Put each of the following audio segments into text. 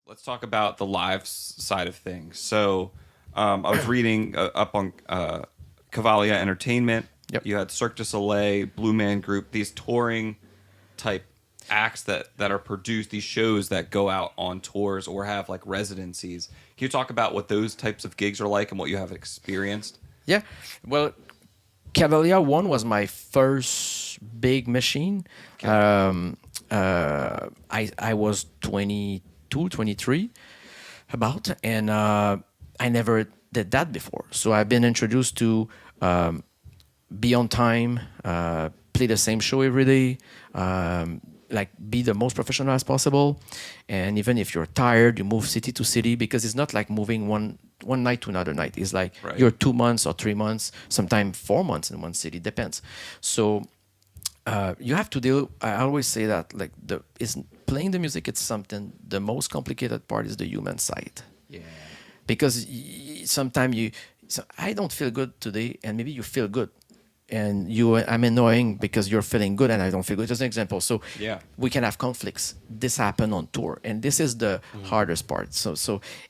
Let's talk about the live side of things. So, I was reading up on Cavalia Entertainment. Yep. You had Cirque du Soleil, Blue Man Group, these touring type acts that are produced, these shows that go out on tours or have like residencies. Can you talk about what those types of gigs are like and what you have experienced? Yeah. Well, Cavalia 1 was my first big machine. Okay. I was 22, 23 about, and I never did that before. So I've been introduced to be on time, play the same show every day, like be the most professional as possible. And even if you're tired, you move city to city because it's not like moving one night to another night. It's like Right. you're 2 months or 3 months, sometimes 4 months in one city, depends. So you have to deal. I always say that like is playing the music. It's something. The most complicated part is the human side. Yeah. Because sometimes I don't feel good today, and maybe you feel good, and I'm annoying because you're feeling good and I don't feel good. Just an example. So Yeah. we can have conflicts. This happen on tour, and this is the hardest part.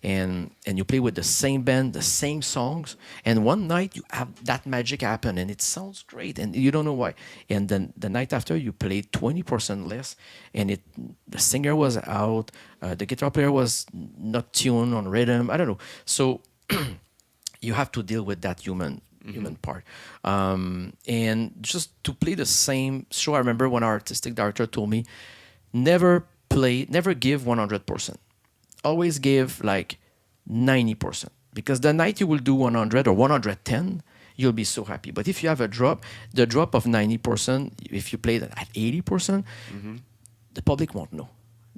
And you play with the same band, the same songs, and one night you have that magic happen, and it sounds great, and you don't know why. And then the night after you played 20% less, and the singer was out, the guitar player was not tuned on rhythm. I don't know. So you have to deal with that human part. And just to play the same show, I remember when our artistic director told me, never give 100%. Always give like 90%. Because the night you will do 100 or 110, you'll be so happy. But if you have the drop of 90%, if you play that at 80%, the public won't know.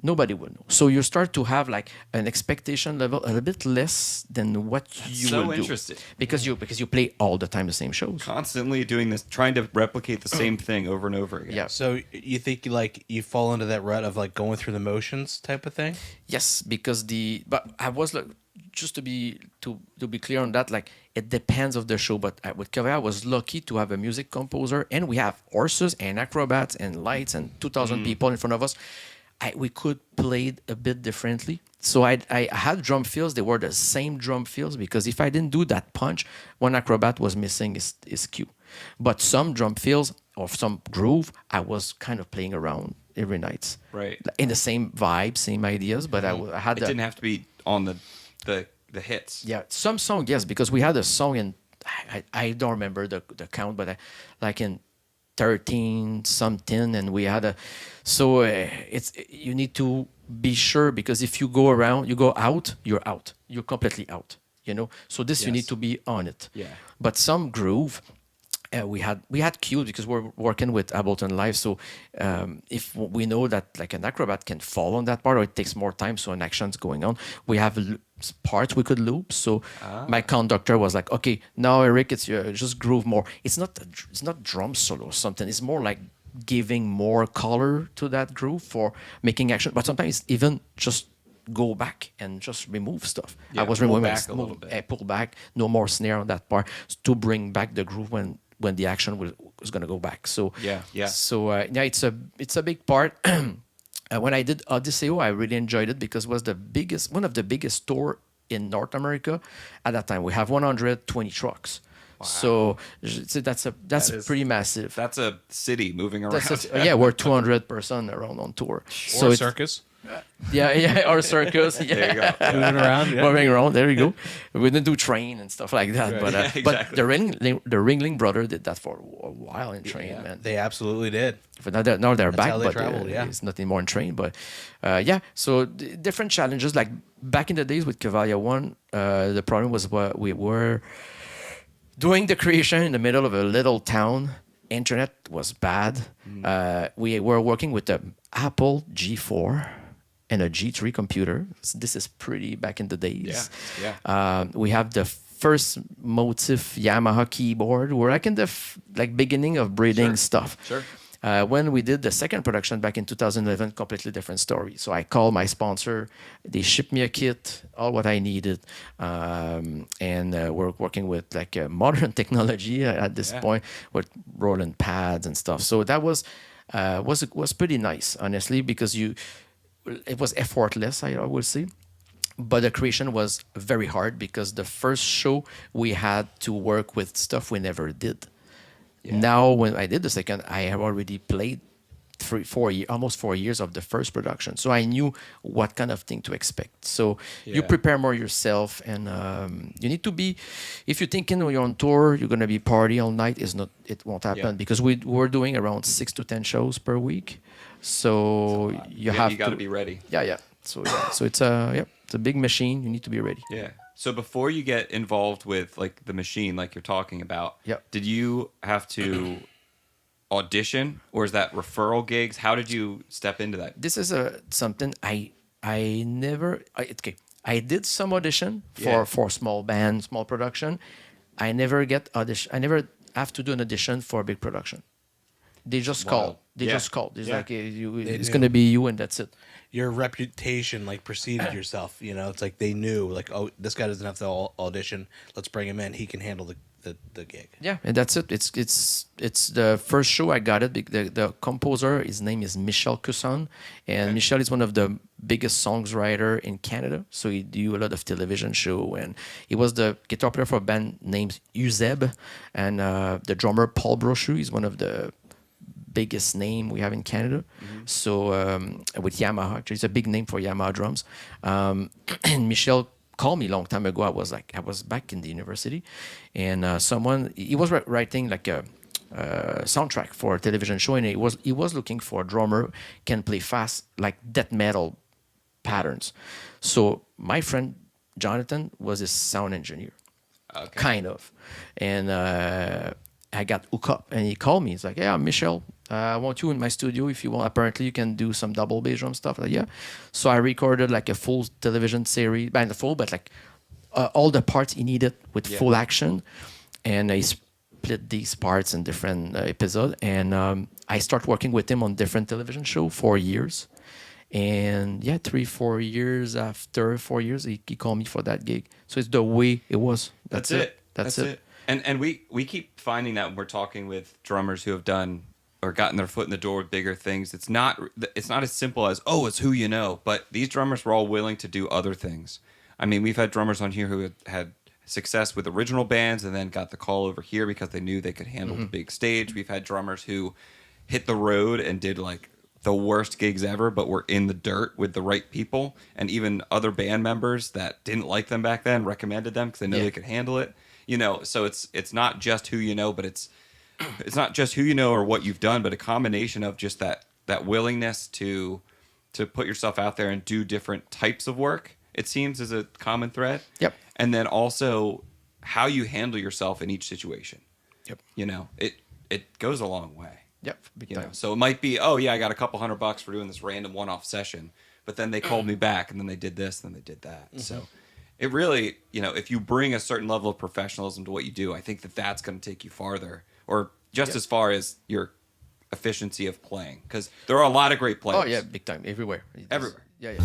Nobody will know. So you start to have like an expectation level a little bit less than what you so will do. interesting. Because you play all the time the same shows. Constantly doing this, trying to replicate the same thing over and over again. Yeah. So you think you fall into that rut of like going through the motions type of thing? Yes, because but I was like, just to be clear on that, like it depends of the show. But with Cavalia, I was lucky to have a music composer, and we have horses and acrobats and lights and 2,000 people in front of us. We could play it a bit differently. So I had drum fills. They were the same drum fills because if I didn't do that punch, one acrobat was missing his cue. But some drum fills or some groove, I was kind of playing around every night. Right. In the same vibe, same ideas, but I had It didn't have to be on the hits. yeah, some song, yes, because we had a song in, I don't remember the count, but like in 13 something, and we had it's you need to be sure, because if you go out, you're completely out, so this you Yes. need to be on it. Yeah. But some groove, we had cues because we're working with Ableton Live. So if we know that like an acrobat can fall on that part, or it takes more time, so an action's going on, we have parts we could loop. So my conductor was like, okay, now Eric, it's just groove more. It's not drum solo or something. It's more like giving more color to that groove for making action. But sometimes even just go back and just remove stuff. Yeah, I was pull removing back a little bit. pull back, no more snare on that part, to bring back the groove when the action was going to go back. So Yeah. So yeah, it's a big part. When I did Odysseo, I really enjoyed it because it was one of the biggest tour in North America at that time. We have 120 trucks. So that's pretty massive. That's a city moving around. Yeah, we're 200% around on tour. Or a circus? Yeah, our circus. Yeah. There you go. Moving around, yeah. Moving around. There you go. We didn't do train and stuff like that, Right. but Yeah, but exactly. the Ringling brother did that for a while in train, man. They absolutely did. But now they're back, how they but traveled, yeah. it's not anymore in train. But yeah, so different challenges. Like back in the days with Cavalia 1, the problem was we were doing the creation in the middle of a little town. Internet was bad. We were working with the Apple G4 and a G3 computer. This is pretty back in the days. Yeah. We have the first Motif Yamaha keyboard. We're like in the beginning of breeding Sure. stuff. Sure. When we did the second production back in 2011, completely different story. So I called my sponsor. They shipped me a kit, all what I needed, and we're working with like modern technology at this point with rolling pads and stuff. So that was pretty nice, honestly, because it was effortless, I would say. but the creation was very hard because the first show we had to work with stuff we never did. Yeah. Now, when I did the second, I have already played 3, 4 years, almost 4 years of the first production, so I knew what kind of thing to expect. So you Yeah. prepare more yourself, and you need to be. If you're thinking when you're on tour, you're gonna be party all night. Is not. It won't happen Yeah. because we're doing around 6 to 10 shows per week. So you have you got to to be ready. Yeah, yeah. So yeah, so it's a it's a big machine. You need to be ready. Yeah. So before you get involved with like the machine, like you're talking about, Yep. did you have to audition, or is that referral gigs? How did you step into that? This is a something I never okay. I did some audition Yeah. for small band, small production. I never get audition. I never have to do an audition for a big production. They just Wow. call. They Yeah. just call. It's Yeah. like it's knew. gonna be you and that's it. Your reputation like preceded yourself. You know, it's like they knew, like, oh, this guy doesn't have to audition. Let's bring him in. He can handle the gig. Yeah, and that's it. It's the first show I got it. The composer, his name is Michel Cusson, and Michel is one of the biggest songwriter in Canada. So he do a lot of television show, and he was the guitar player for a band named Uzeb, and the drummer Paul Brochu is one of the biggest name we have in Canada. So with Yamaha, actually, it's a big name for Yamaha drums. And Michel called me a long time ago. I was back in the university, and he was writing like a soundtrack for a television show, and he was looking for a drummer can play fast like death metal patterns. So my friend Jonathan was his sound engineer, Okay. kind of, and I got hooked up, and he called me. He's like, "Yeah, Michel, I want you in my studio if you want. Apparently, you can do some double bass drum stuff." Like, yeah. So I recorded like a full television series, not full, but like all the parts he needed with Yeah. full action, and I split these parts in different episodes. And I start working with him on different television show for years. And yeah, 3, 4 years after 4 years, he called me for that gig. So it's the way it was. That's it. That's it. And we keep finding that when we're talking with drummers who have done or gotten their foot in the door with bigger things, it's not as simple as, oh, it's who you know. But these drummers were all willing to do other things. I mean, we've had drummers on here who had success with original bands and then got the call over here because they knew they could handle the big stage. We've had drummers who hit the road and did like the worst gigs ever, but were in the dirt with the right people, and even other band members that didn't like them back then recommended them because they know Yeah. they could handle it. You know, so it's not just who you know, but it's not just who you know or what you've done, but a combination of just that willingness to put yourself out there and do different types of work. It seems is a common thread. Yep. And then also how you handle yourself in each situation. Yep. You know, it goes a long way. Yep. Big You time. know, so it might be, oh yeah, I got a couple $100 for doing this random one-off session, but then they called me back, and then they did this, and then they did that. So it really, you know, if you bring a certain level of professionalism to what you do, I think that's going to take you farther, or just as far as your efficiency of playing, because there are a lot of great players. Oh yeah, big time everywhere. Everywhere. Yeah, yeah.